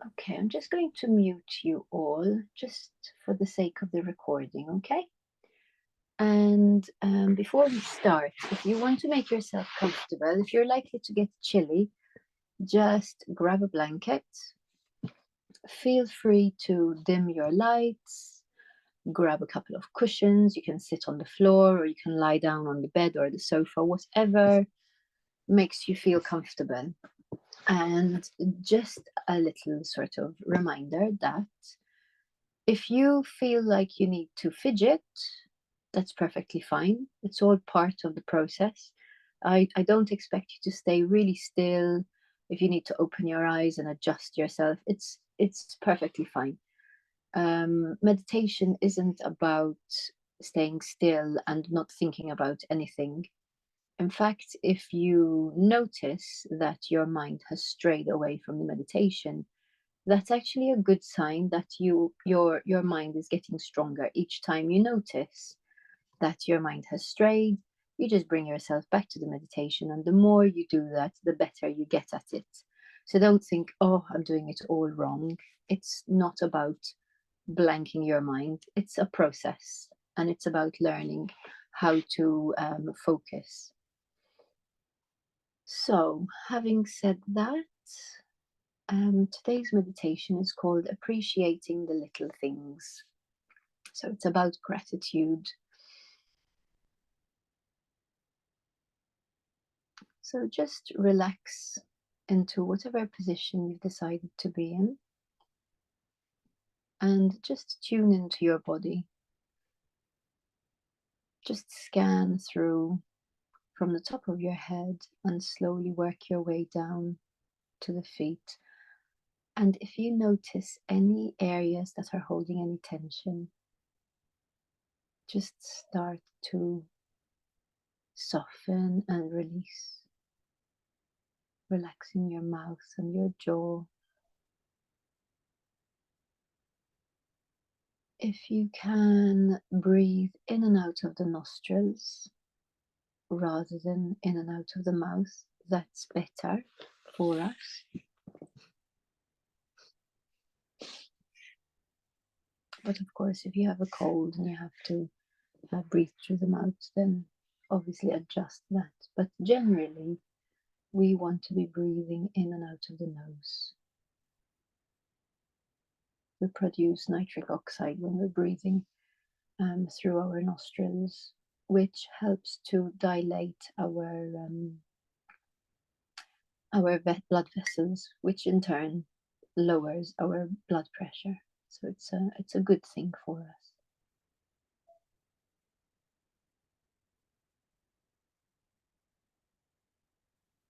Okay, I'm just going to mute you all just for the sake of the recording, okay? And before we start, if you want to make yourself comfortable, if you're likely to get chilly, just grab a blanket. Feel free to dim your lights, grab a couple of cushions. You can sit on the floor or you can lie down on the bed or the sofa, whatever makes you feel comfortable. And just a little sort of reminder that if you feel like you need to fidget, that's perfectly fine. It's all part of the process. I don't expect you to stay really still. If you need to open your eyes and adjust yourself, it's perfectly fine. Meditation isn't about staying still and not thinking about anything. In fact, if you notice that your mind has strayed away from the meditation, that's actually a good sign that your mind is getting stronger. Each time you notice that your mind has strayed, you just bring yourself back to the meditation, and the more you do that, the better you get at it. So don't think, oh, I'm doing it all wrong. It's not about blanking your mind. It's a process, and it's about learning how to focus. So, having said that, today's meditation is called Appreciating the Little Things. So it's about gratitude. So just relax into whatever position you've decided to be in and just tune into your body. Just scan through from the top of your head and slowly work your way down to the feet. And if you notice any areas that are holding any tension, just start to soften and release, relaxing your mouth and your jaw. If you can breathe in and out of the nostrils rather than in and out of the mouth, that's better for us. But of course, if you have a cold and you have to breathe through the mouth, then obviously adjust that. But generally, we want to be breathing in and out of the nose. We produce nitric oxide when we're breathing through our nostrils, which helps to dilate our blood vessels, which in turn lowers our blood pressure. So it's a good thing for us.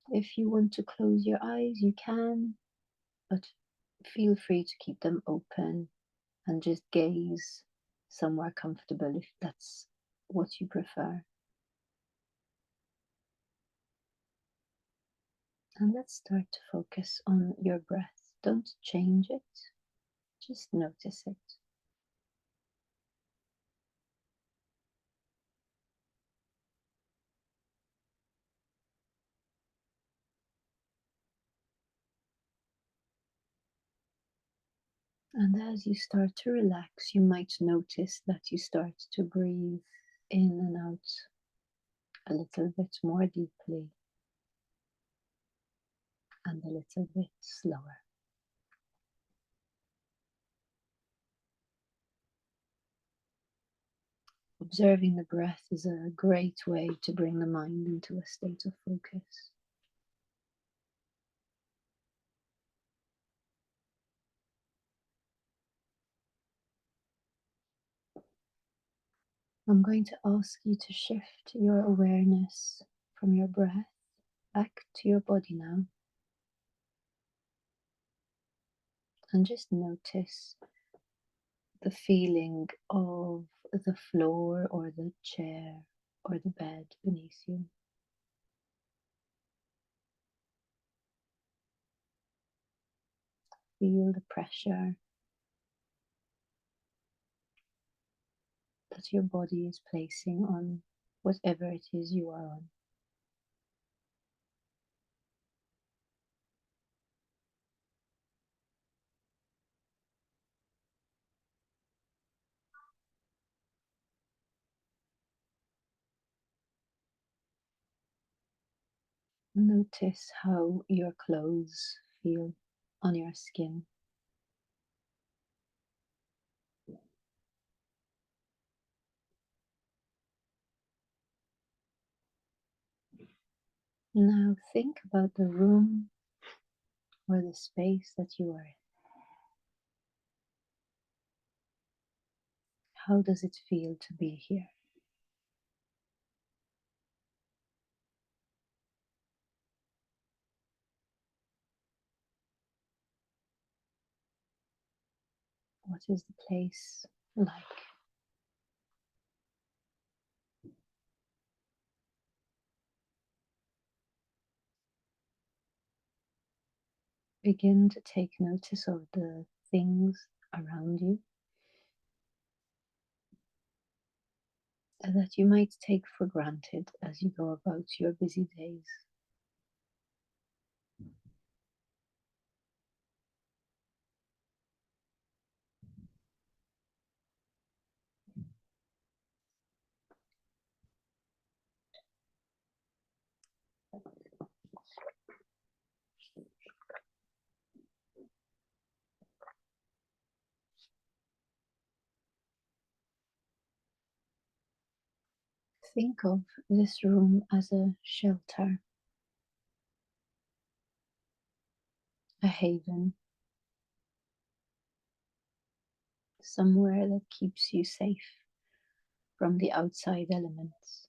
If you want to close your eyes, you can, but feel free to keep them open and just gaze somewhere comfortable if that's what you prefer. And let's start to focus on your breath. Don't change it, just notice it. And as you start to relax, you might notice that you start to breathe in and out a little bit more deeply and a little bit slower. Observing the breath is a great way to bring the mind into a state of focus. I'm going to ask you to shift your awareness from your breath back to your body now. And just notice the feeling of the floor or the chair or the bed beneath you. Feel the pressure that your body is placing on whatever it is you are on. Notice how your clothes feel on your skin. Now think about the room or the space that you are in. How does it feel to be here? What is the place like? Begin to take notice of the things around you that you might take for granted as you go about your busy days. Think of this room as a shelter, a haven, somewhere that keeps you safe from the outside elements,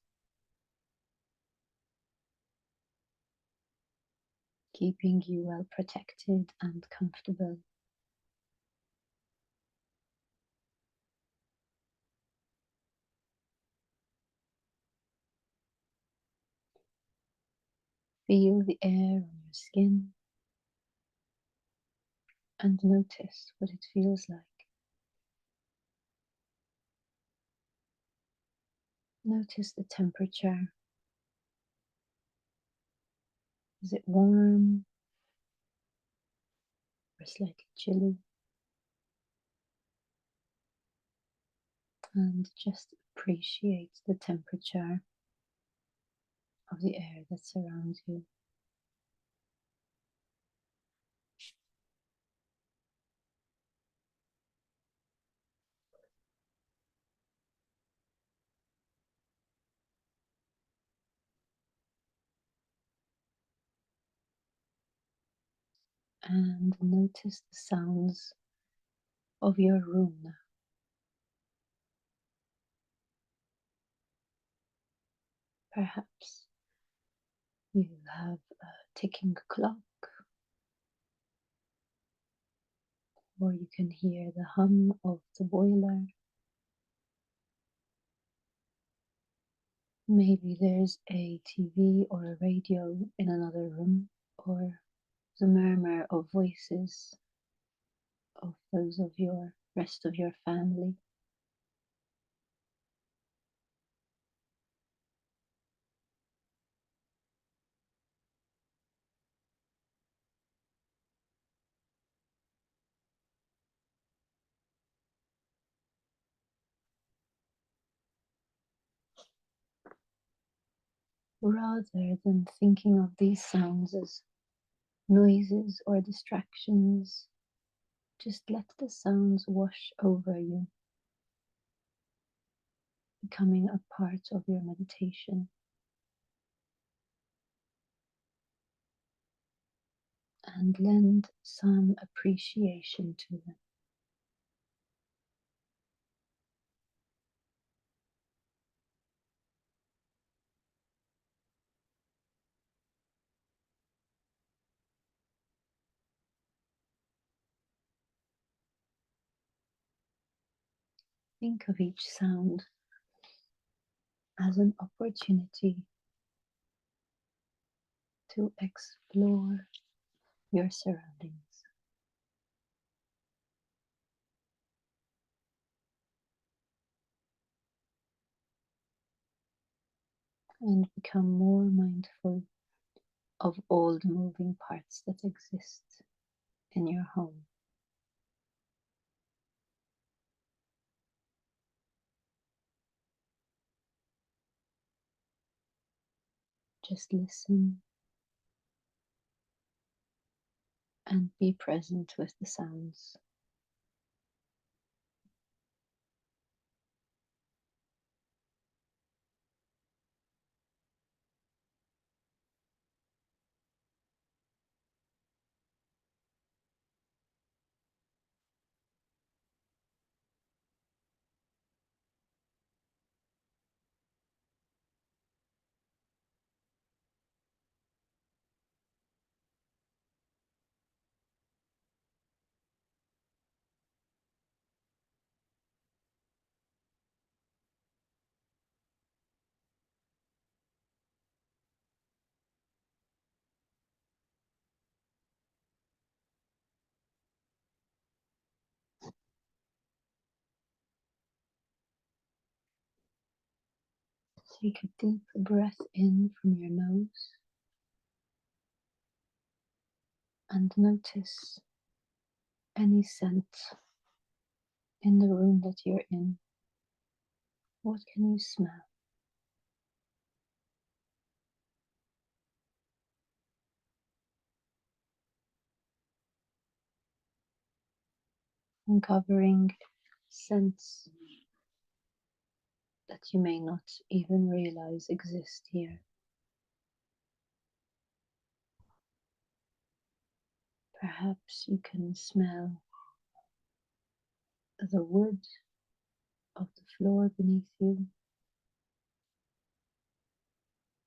keeping you well protected and comfortable. Feel the air on your skin and notice what it feels like. Notice the temperature. Is it warm or slightly chilly? And just appreciate the temperature of the air that surrounds you. And notice the sounds of your room now. Perhaps you have a ticking clock, or you can hear the hum of the boiler. Maybe there's a TV or a radio in another room, or the murmur of voices of those of your rest of your family. Rather than thinking of these sounds as noises or distractions, just let the sounds wash over you, becoming a part of your meditation. And lend some appreciation to them. Think of each sound as an opportunity to explore your surroundings and become more mindful of all the moving parts that exist in your home. Just listen and be present with the sounds. Take a deep breath in from your nose and notice any scent in the room that you're in. What can you smell? Uncovering scents that you may not even realize exist here. Perhaps you can smell the wood of the floor beneath you,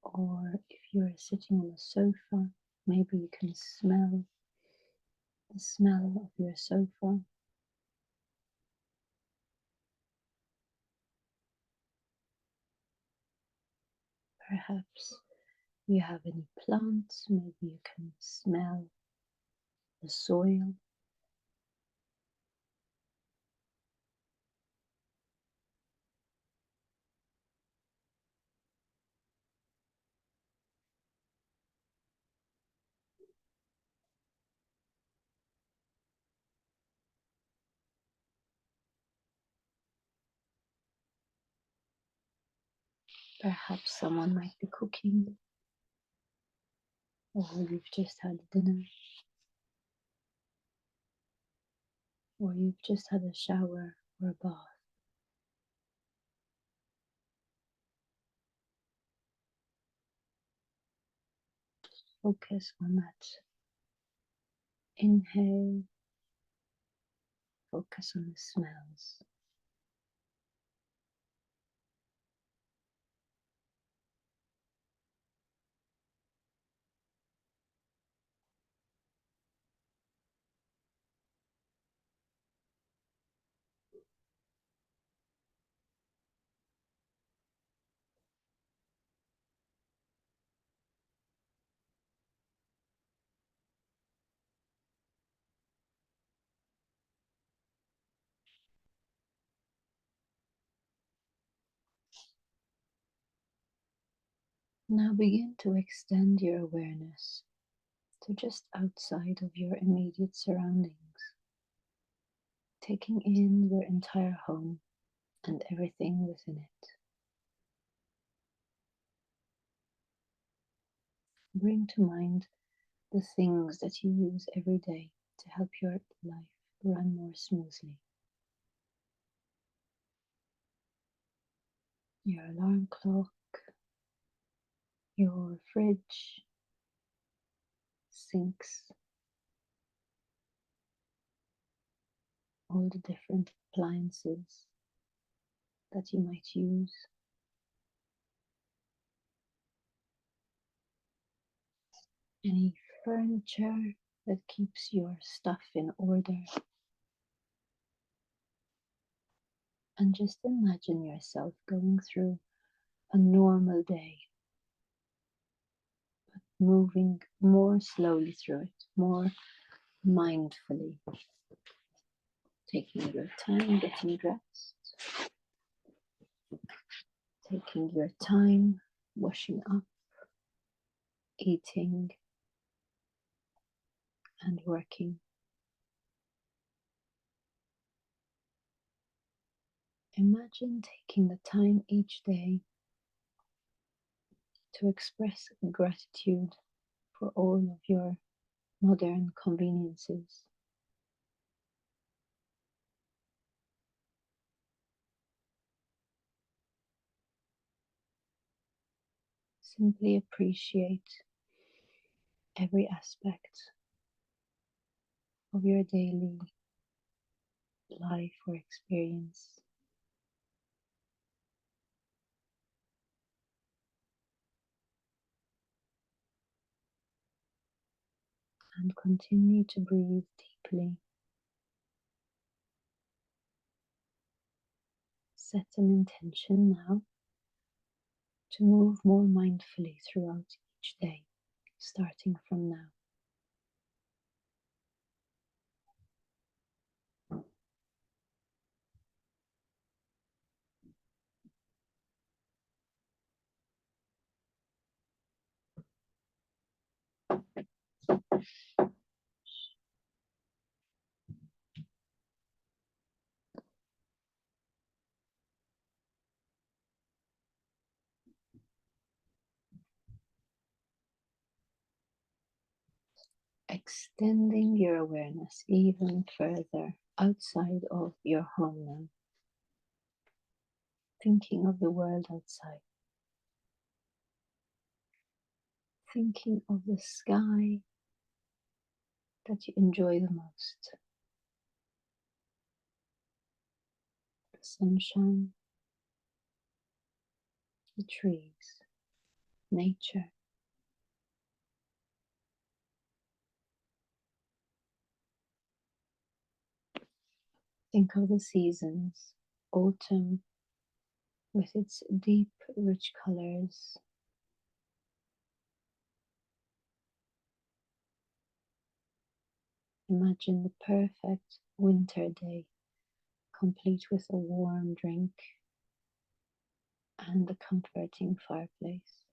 or if you're sitting on a sofa, maybe you can smell the smell of your sofa. Perhaps you have any plants, maybe you can smell the soil. Perhaps someone might be cooking, or you've just had dinner, or you've just had a shower or a bath. Focus on that inhale, focus on the smells. Now begin to extend your awareness to just outside of your immediate surroundings, taking in your entire home and everything within it. Bring to mind the things that you use every day to help your life run more smoothly. Your alarm clock, your fridge, sinks, all the different appliances that you might use. Any furniture that keeps your stuff in order. And just imagine yourself going through a normal day, but moving more slowly through it, more mindfully, taking your time getting dressed, taking your time washing up, eating, and working. Imagine taking the time each day to express gratitude for all of your modern conveniences. Simply appreciate every aspect of your daily life or experience. And continue to breathe deeply. Set an intention now to move more mindfully throughout each day, starting from now. Extending your awareness even further outside of your home now. Thinking of the world outside. Thinking of the sky that you enjoy the most. The sunshine, the trees, nature. Think of the seasons, autumn with its deep, rich colors. Imagine the perfect winter day, complete with a warm drink and a comforting fireplace.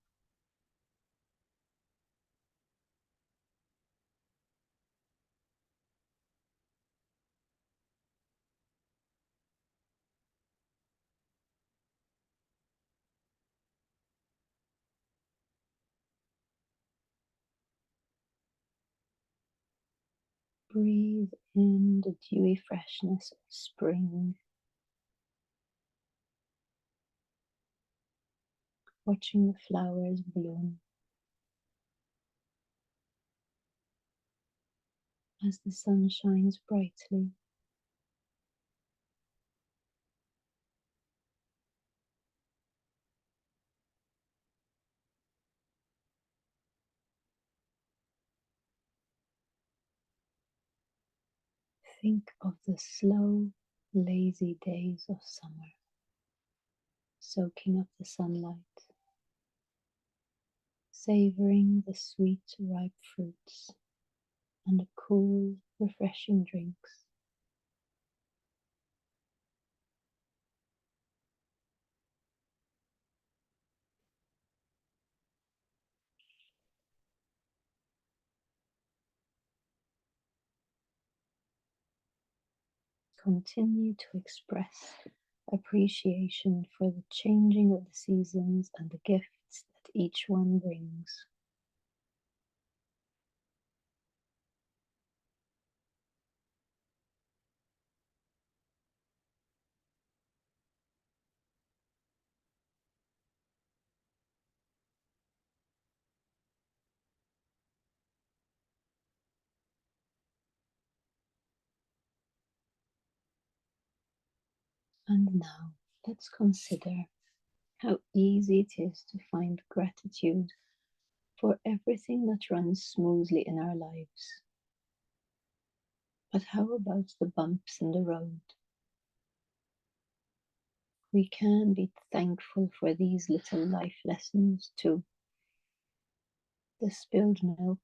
Breathe in the dewy freshness of spring, watching the flowers bloom as the sun shines brightly. Think of the slow, lazy days of summer, soaking up the sunlight, savoring the sweet, ripe fruits and the cool, refreshing drinks. Continue to express appreciation for the changing of the seasons and the gifts that each one brings. And now let's consider how easy it is to find gratitude for everything that runs smoothly in our lives. But how about the bumps in the road? We can be thankful for these little life lessons too. The spilled milk,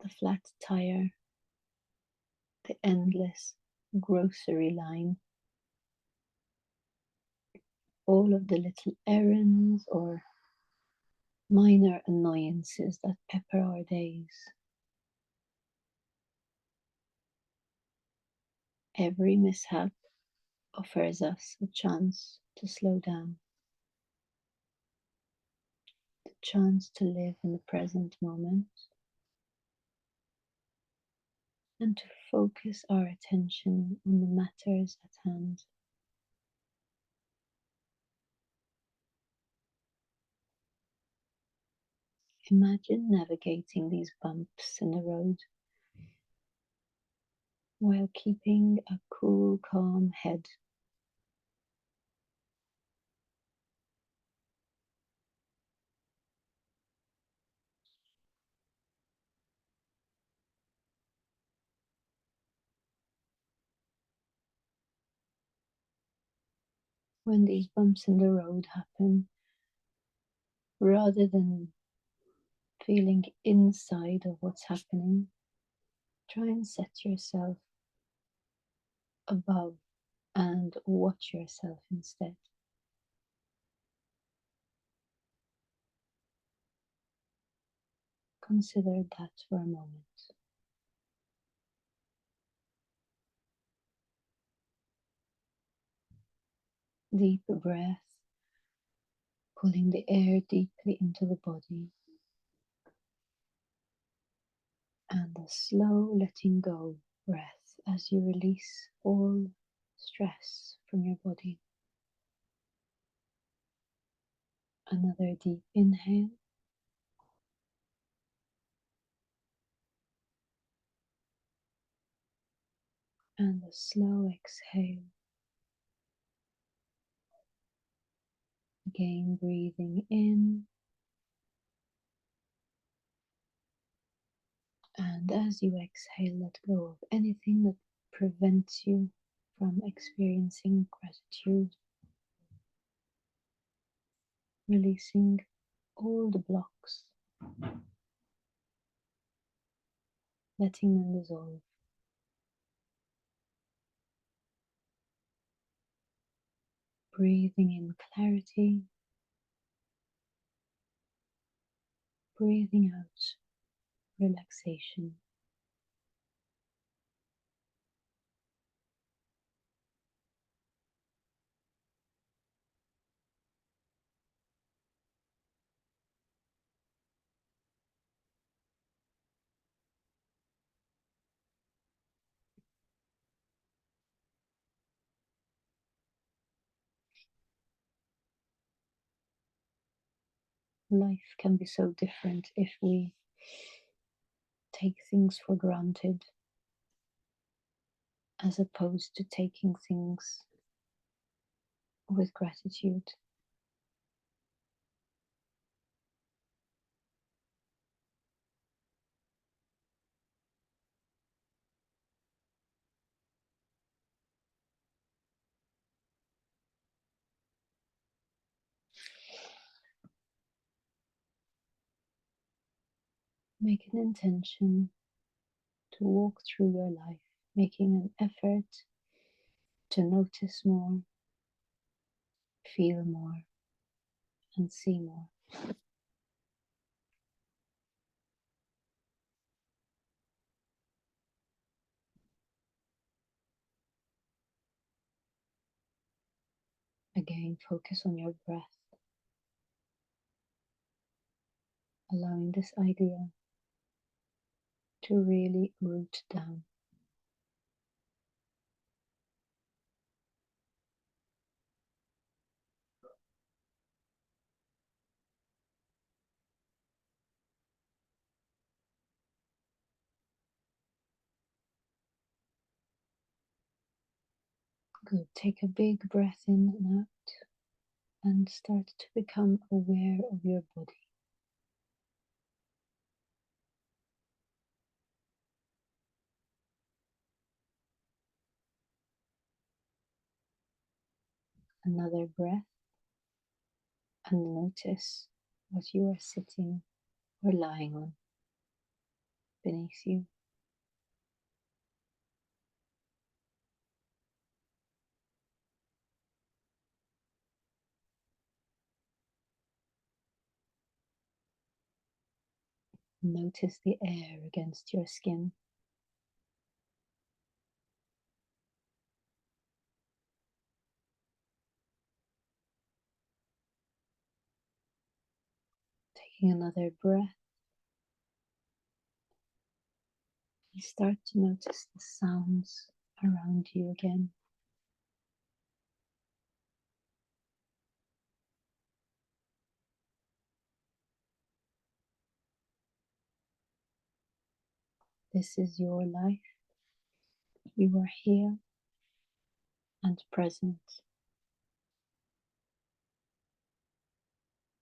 the flat tire, the endless grocery line, all of the little errands or minor annoyances that pepper our days. Every mishap offers us a chance to slow down, the chance to live in the present moment, and to focus our attention on the matters at hand. Imagine navigating these bumps in the road while keeping a cool, calm head. When these bumps in the road happen, rather than feeling inside of what's happening, try and set yourself above and watch yourself instead. Consider that for a moment. Deep breath, pulling the air deeply into the body, and a slow letting go breath as you release all stress from your body. Another deep inhale, and a slow exhale. Again, breathing in, and as you exhale, let go of anything that prevents you from experiencing gratitude, releasing all the blocks, letting them dissolve. Breathing in clarity, breathing out relaxation. Life can be so different if we take things for granted as opposed to taking things with gratitude. Make an intention to walk through your life, making an effort to notice more, feel more, and see more. Again, focus on your breath, allowing this idea to really root down. Good. Take a big breath in and out and start to become aware of your body. Another breath, and notice what you are sitting or lying on beneath you. Notice the air against your skin. Taking another breath, You start to notice the sounds around you again. This is your life. You are here and present.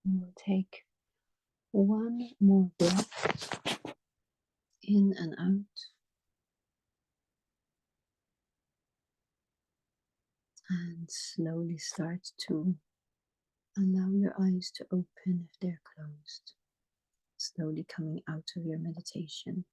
We will take one more breath in and out. And slowly start to allow your eyes to open if they're closed. Slowly coming out of your meditation.